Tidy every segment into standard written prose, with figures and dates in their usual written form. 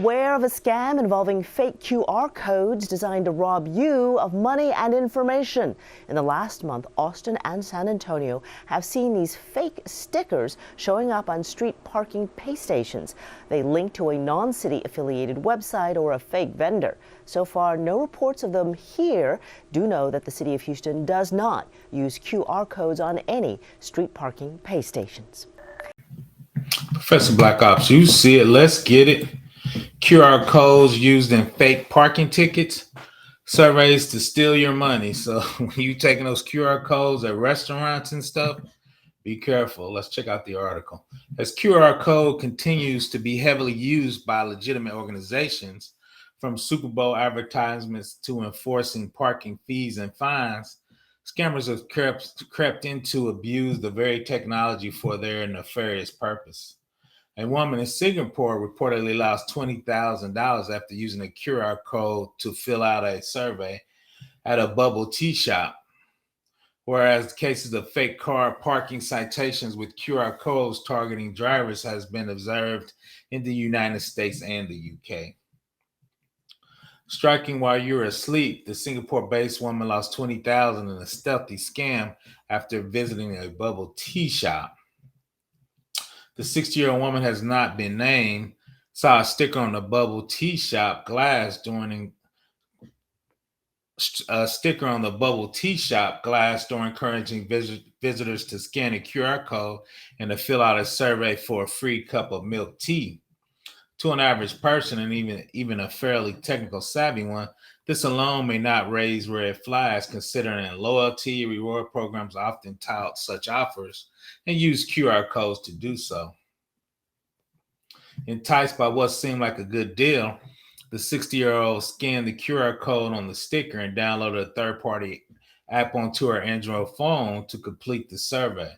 Aware of a scam involving fake QR codes designed to rob you of money and information. In the last month, Austin and San Antonio have seen these fake stickers showing up on street parking pay stations. They link to a non-city affiliated website or a fake vendor. So far, no reports of them here. Do know that the city of Houston does not use QR codes on any street parking pay stations. Professor Black Ops, you see it. Let's get it. QR codes used in fake parking tickets, surveys to steal your money. So when you taking those QR codes at restaurants and stuff, be careful. Let's check out the article. As QR code continues to be heavily used by legitimate organizations, from Super Bowl advertisements to enforcing parking fees and fines, scammers have crept in to abuse the very technology for their nefarious purpose. A woman in Singapore reportedly lost $20,000 after using a QR code to fill out a survey at a bubble tea shop. Whereas cases of fake car parking citations with QR codes targeting drivers has been observed in the United States and the UK. Striking while you're asleep, the Singapore-based woman lost $20,000 in a stealthy scam after visiting a bubble tea shop. The 60-year-old woman has not been named, saw a sticker on the bubble tea shop glass during encouraging visitors to scan a QR code and to fill out a survey for a free cup of milk tea. To an average person, and even a fairly technical savvy one, this alone may not raise red flags, considering loyalty reward programs often tout such offers and use QR codes to do so. Enticed by what seemed like a good deal, the 60-year-old scanned the QR code on the sticker and downloaded a third-party app onto her Android phone to complete the survey.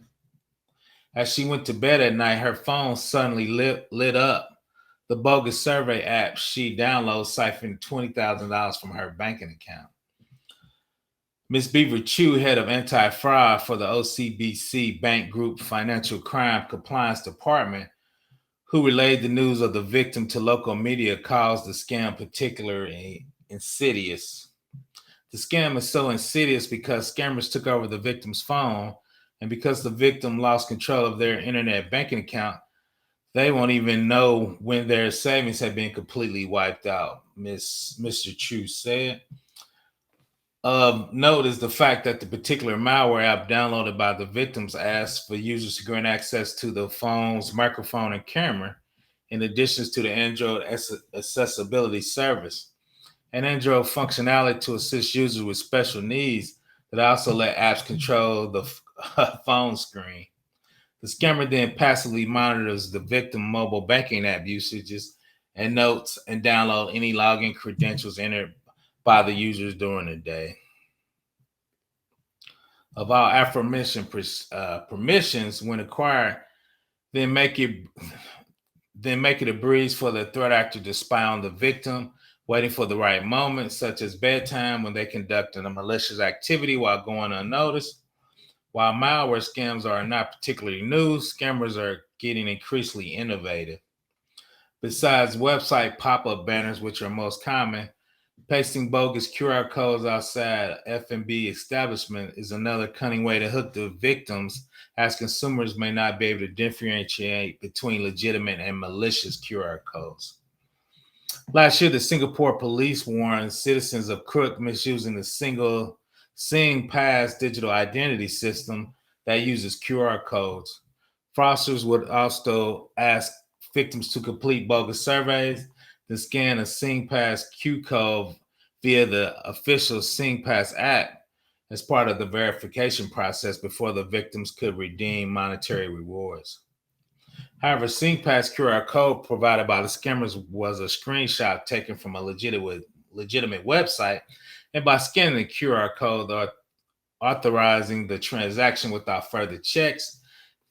As she went to bed at night, her phone suddenly lit up. The bogus survey app she downloaded siphoned $20,000 from her banking account. Ms. Beaver Chu, head of anti-fraud for the OCBC Bank Group Financial Crime Compliance Department, who relayed the news of the victim to local media, calls the scam particularly insidious. The scam is so insidious because scammers took over the victim's phone, and because the victim lost control of their internet banking account, they won't even know when their savings have been completely wiped out, Mr. Chu said. Note is the fact that the particular malware app downloaded by the victims asked for users to grant access to the phone's microphone and camera, in addition to the Android accessibility service, and Android functionality to assist users with special needs that also let apps control the phone screen. The scammer then passively monitors the victim mobile banking app usages and notes and download any login credentials entered by the users during the day. Of all aforementioned permissions, when acquired, then make it a breeze for the threat actor to spy on the victim, waiting for the right moment, such as bedtime, when they conduct a malicious activity while going unnoticed. While malware scams are not particularly new, scammers are getting increasingly innovative. Besides website pop-up banners, which are most common, pasting bogus QR codes outside F&B establishment is another cunning way to hook the victims, as consumers may not be able to differentiate between legitimate and malicious QR codes. Last year, the Singapore police warned citizens of crook misusing the single SingPass digital identity system that uses QR codes. Fraudsters would also ask victims to complete bogus surveys, then scan a SingPass Q code via the official SingPass app as part of the verification process before the victims could redeem monetary rewards. However, SingPass QR code provided by the scammers was a screenshot taken from a legitimate website, and by scanning the QR code or authorizing the transaction without further checks,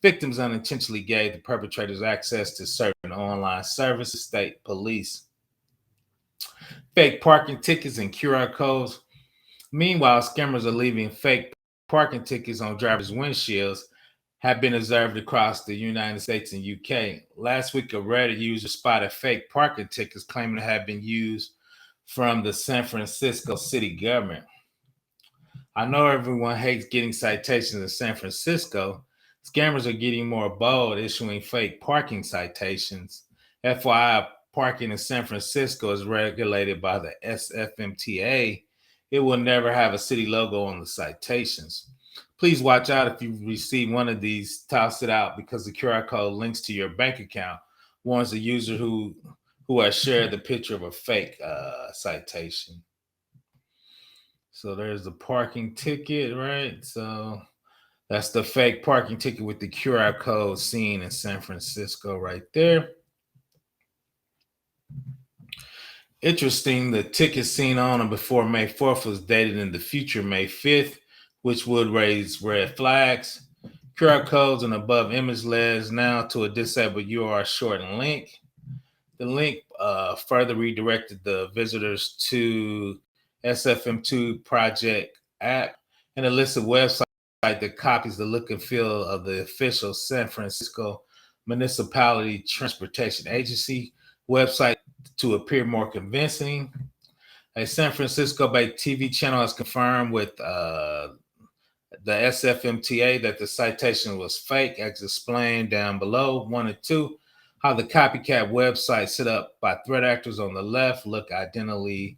victims unintentionally gave the perpetrators access to certain online services, state police. Fake parking tickets and QR codes. Meanwhile, scammers are leaving fake parking tickets on drivers' windshields have been observed across the United States and UK. Last week, a Reddit user spotted fake parking tickets claiming to have been used from the San Francisco city government. I know everyone hates getting citations in San Francisco. Scammers are getting more bold, issuing fake parking citations. FYI, parking in San Francisco is regulated by the SFMTA. It will never have a city logo on the citations. Please watch out if you receive one of these, toss it out because the QR code links to your bank account, warns the user who has shared the picture of a fake citation. So there's the parking ticket, right? So that's the fake parking ticket with the QR code seen in San Francisco right there. Interesting, the ticket seen on or before May 4th was dated in the future May 5th, which would raise red flags. QR codes and above image leads now to a disabled URL shortened link. The link further redirected the visitors to SFM2 project app and a list of websites that copies the look and feel of the official San Francisco Municipality Transportation Agency website to appear more convincing. A San Francisco-based TV channel has confirmed with the SFMTA that the citation was fake, as explained down below. 1 and 2, how the copycat website set up by threat actors on the left look identically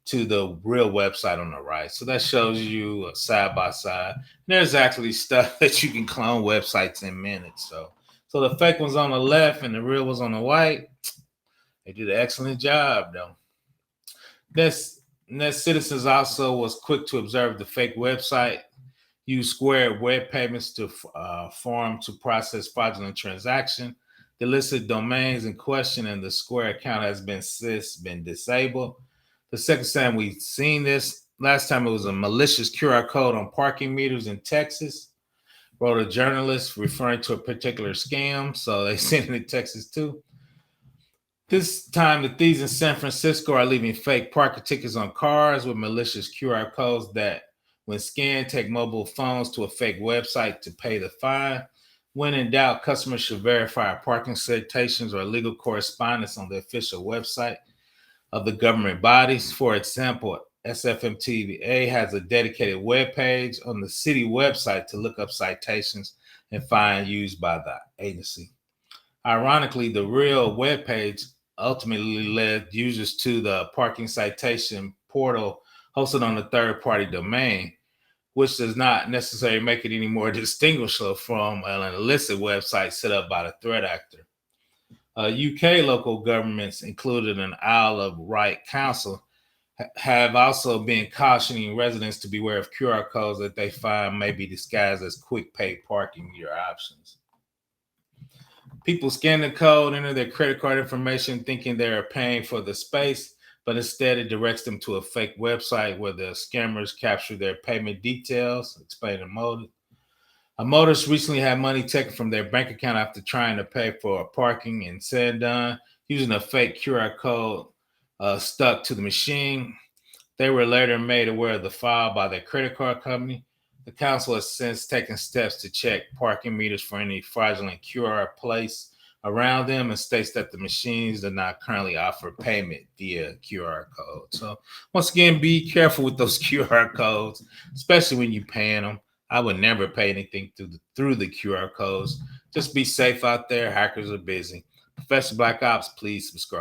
to the real website on the right. So that shows you side by side. There's actually stuff that you can clone websites in minutes. So the fake one's on the left and the real one's on the right. They did an excellent job, though. Citizens also was quick to observe the fake website, use Square web payments to form to process fraudulent transaction. The listed domains in question and the Square account has since been disabled. The second time we've seen this, last time it was a malicious QR code on parking meters in Texas. Wrote a journalist referring to a particular scam, so they sent it in Texas too. This time, the thieves in San Francisco are leaving fake parking tickets on cars with malicious QR codes that, when scanned, take mobile phones to a fake website to pay the fine. When in doubt, customers should verify parking citations or legal correspondence on the official website of the government bodies. For example, SFMTA has a dedicated web page on the city website to look up citations and fines used by the agency. Ironically, the real web page ultimately led users to the parking citation portal hosted on a third-party domain, which does not necessarily make it any more distinguishable from an illicit website set up by the threat actor. UK local governments, including an Isle of Wight Council, have also been cautioning residents to beware of QR codes that they find may be disguised as quick pay parking meter options. People scan the code, enter their credit card information, thinking they are paying for the space, but instead it directs them to a fake website where the scammers capture their payment details, explain the motive. A motorist recently had money taken from their bank account after trying to pay for parking and said and done using a fake QR code stuck to the machine. They were later made aware of the file by their credit card company. The council has since taken steps to check parking meters for any fraudulent QR placed around them and states that the machines do not currently offer payment via QR code. So once again, be careful with those QR codes, especially when you're paying them. I would never pay anything through the QR codes. Just be safe out there. Hackers are busy. Professor Black Ops, please subscribe.